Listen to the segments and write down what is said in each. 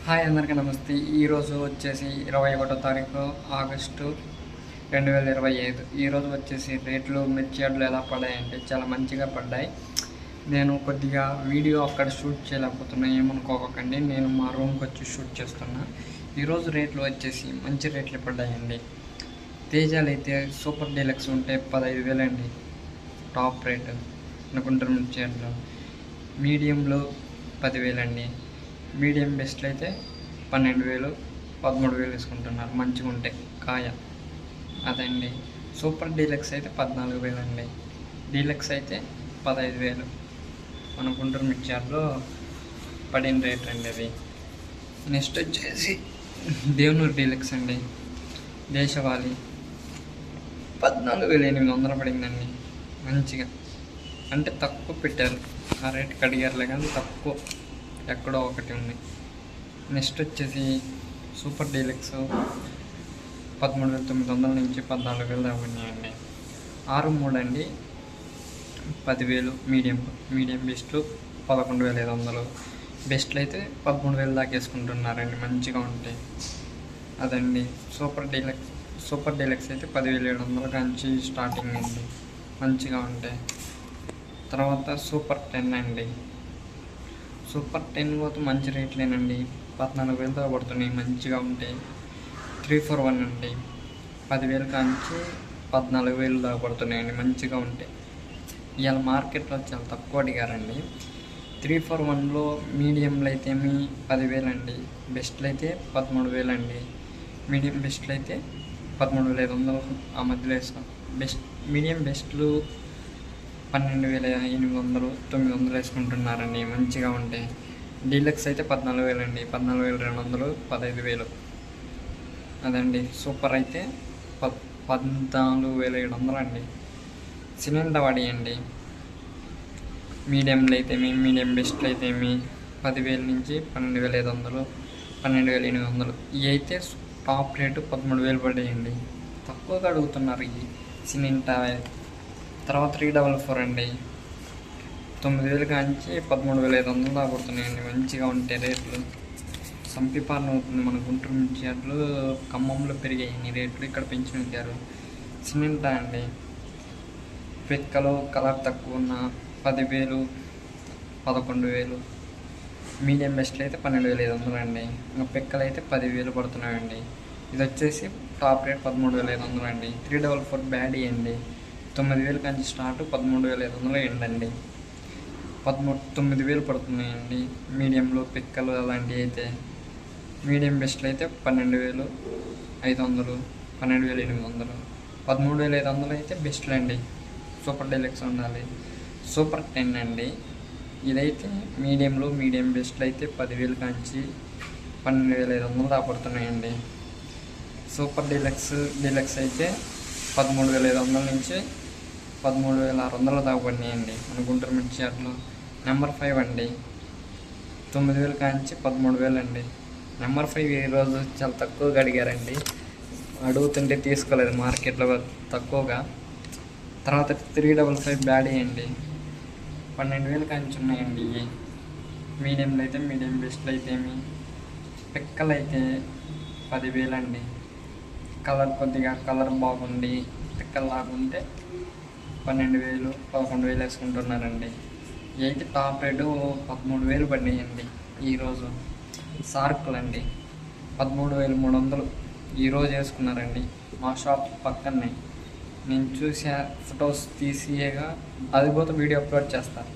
Hi అందరికీ నమస్తే. ఈరోజు వచ్చేసి 21వ తారీఖు ఆగస్టు 2025. ఈరోజు వచ్చేసి రేట్లు మిర్చి వడ్లు ఎలా పడ్డాయంటే చాలా మంచిగా పడ్డాయి. నేను కొద్దిగా వీడియో అక్కడ షూట్ చేయలేకపోతున్నా, ఏమనుకోకండి. నేను మా రూమ్కి వచ్చి షూట్ చేస్తున్నా. ఈరోజు రేట్లు వచ్చేసి మంచి రేట్లు పడ్డాయండి. తేజాలు అయితే సూపర్ డీలక్స్ ఉంటే 15,000 అండి టాప్ రేటు అనుకుంటారు మిర్చి వడ్లు. మీడియంలో 10,000 అండి. మీడియం బెస్ట్లు అయితే 12,000 13,000 తీసుకుంటున్నారు మంచిగా ఉంటే కాయ. అదండి. సూపర్ డీలక్స్ అయితే 14,000 అండి. డీలక్స్ అయితే 15,000 మన గుంటూరు మిర్చిలో పడిన రేట్ అండి అది. నెక్స్ట్ వచ్చేసి దేవనూరు డీలక్స్ అండి. దేశవాళీ 14,800 పడిందండి. మంచిగా అంటే తక్కువ పెట్టారు, ఆ రేట్కి అడిగారులే కానీ తక్కువ ఎక్కడో ఒకటి ఉంది. నెక్స్ట్ వచ్చేసి సూపర్ డీలక్స్ 13,900 నుంచి 14,000 దాకా ఉన్నాయండి. 6-3 అండి 10,000. మీడియం బెస్ట్లు 11,500. బెస్ట్లు అయితే 13,000 దాకా వేసుకుంటున్నారండి మంచిగా ఉంటాయి. అదండి. సూపర్ డీలక్స్ అయితే 10,700 నుంచి స్టార్టింగ్ అండి మంచిగా ఉంటాయి. తర్వాత సూపర్ 10 అండి. సూపర్ 10 పోతే మంచి రేట్లేనండి. 14,000 దాకా పడుతున్నాయి మంచిగా ఉంటాయి. 341 అండి 10,000 కాంచి 14,000 దాకా పడుతున్నాయండి మంచిగా ఉంటాయి. ఇవాళ మార్కెట్లో చాలా తక్కువ అడిగారండి. 341లో మీడియంలో అయితే 10,000 అండి. బెస్ట్లు అయితే 13,000 అండి. మీడియం బెస్ట్లు అయితే 13,500 ఆ మధ్యలో వేస్తాం. మీడియం బెస్ట్లు 12,800 900 వేసుకుంటున్నారండి మంచిగా ఉంటే. డీలక్స్ అయితే 14,000 అండి. 14,200 15,000. అదండి. సూపర్ అయితే 14,700 అండి. సిలిండర్ పడియండి. మీడియంలో అయితే మీడియం బెస్ట్లు అయితే 10,000 నుంచి 12,500 12,800. ఇవి అయితే టాప్ రేటు 13,000 పడేయండి. తక్కువగా అడుగుతున్నారు ఈ సిలిండర్. తర్వాత 344 అండి 9,000 కాంచి 13,500 దాకా పడుతున్నాయండి మంచిగా ఉంటాయి రేట్లు. సంపిపాలన అవుతుంది మన గుంటూరు మిర్చి వడ్లు. ఖమ్మంలో పెరిగాయి రేట్లు, ఇక్కడ పెంచి పెట్టారు. సిమెంట్ అండి పిక్కలు కలర్ తక్కువ ఉన్న 10,000 11,000. మీడియం బెస్ట్లు అయితే 12,500 అండి. ఇంకా పిక్కలు అయితే 10,000 పడుతున్నాయండి. ఇది వచ్చేసి టాప్ రేట్ 13,500 అండి. 344 బ్యాడీ అండి 9,000 కంచి స్టార్ట్ 13,500 ఎండండి. 9,000 పడుతున్నాయండి. మీడియంలో పిక్కలు అలాంటివి అయితే. మీడియం బెస్ట్లు అయితే 12,500 12,800. 13,500 అయితే బెస్ట్లు అండి. సూపర్ డీలక్స్ ఉండాలి. సూపర్ 10 అండి. ఇదైతే మీడియం బెస్ట్లు అయితే 10,000 కాంచి 12,500 దాకా పడుతున్నాయండి. సూపర్ డీలక్స్ అయితే 13,500 నుంచి 13,600 దాకా పడినాయండి మన గుంటూరు మిర్చి వడ్లు. నెంబర్ 5 అండి 9,000 కాంచి 13,000 అండి. నెంబర్ 5 ఈరోజు చాలా తక్కువగా అడిగారండి. అడుగుతుంటే తీసుకోలేదు మార్కెట్లో తక్కువగా. తర్వాత 355 బ్యాడీ అండి 12,000 కాంచి ఉన్నాయండి. ఇవి మీడియంలో అయితే మీడియం బెస్ట్లు అయితే పిక్కలు అయితే 10,000 అండి. కలర్ బాగుండి పిక్కలు లాగుంటే 12,000 11,000 వేసుకుంటున్నారండి. అయితే టాప్ రేటు 13,000 పడినాయండి ఈరోజు. సార్కులు అండి 13,300 ఈరోజు వేసుకున్నారండి మా షాప్ పక్కనే. నేను చూసా, ఫొటోస్ తీసిగా అది పోతే వీడియో అప్లోడ్ చేస్తాను.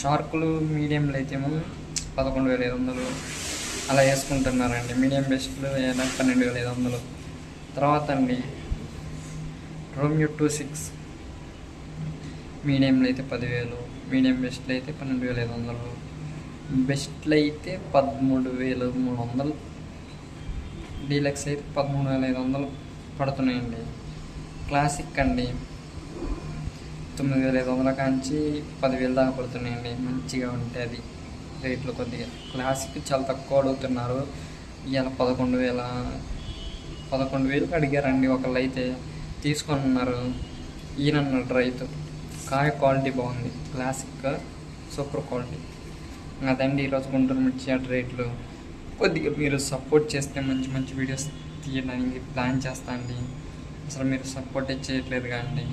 షార్కులు మీడియంలో అయితే 11,500 అలా వేసుకుంటున్నారండి. మీడియం బెస్ట్లు 12,500. తర్వాత అండి రోమియో 26 మీడియంలో అయితే 10,000. మీడియం బెస్ట్లు అయితే 12,500. బెస్ట్లు అయితే 13,300. డీలక్స్ అయితే 13,500 పడుతున్నాయండి. క్లాసిక్ అండి 9,500 కాంచి 10,000 దాకా పడుతున్నాయండి మంచిగా ఉంటే. అది రేట్లు కొద్దిగా క్లాసిక్ చాలా తక్కువ అడుగుతున్నారు. ఇవాళ 11,000 అడిగారండి. ఒకళ్ళు అయితే తీసుకొని ఉన్నారు. ఈయనన్నాడు రైతు. కాయ క్వాలిటీ బాగుంది, క్లాసిక్ సూపర్ క్వాలిటీ. అదండి ఈరోజు గుంటూరు మిర్చి రేట్లు. కొద్దిగా మీరు సపోర్ట్ చేస్తే మంచి మంచి వీడియోస్ తీయడానికి ప్లాన్ చేస్తా అండి. అసలు మీరు సపోర్టే చేయట్లేదు కానీ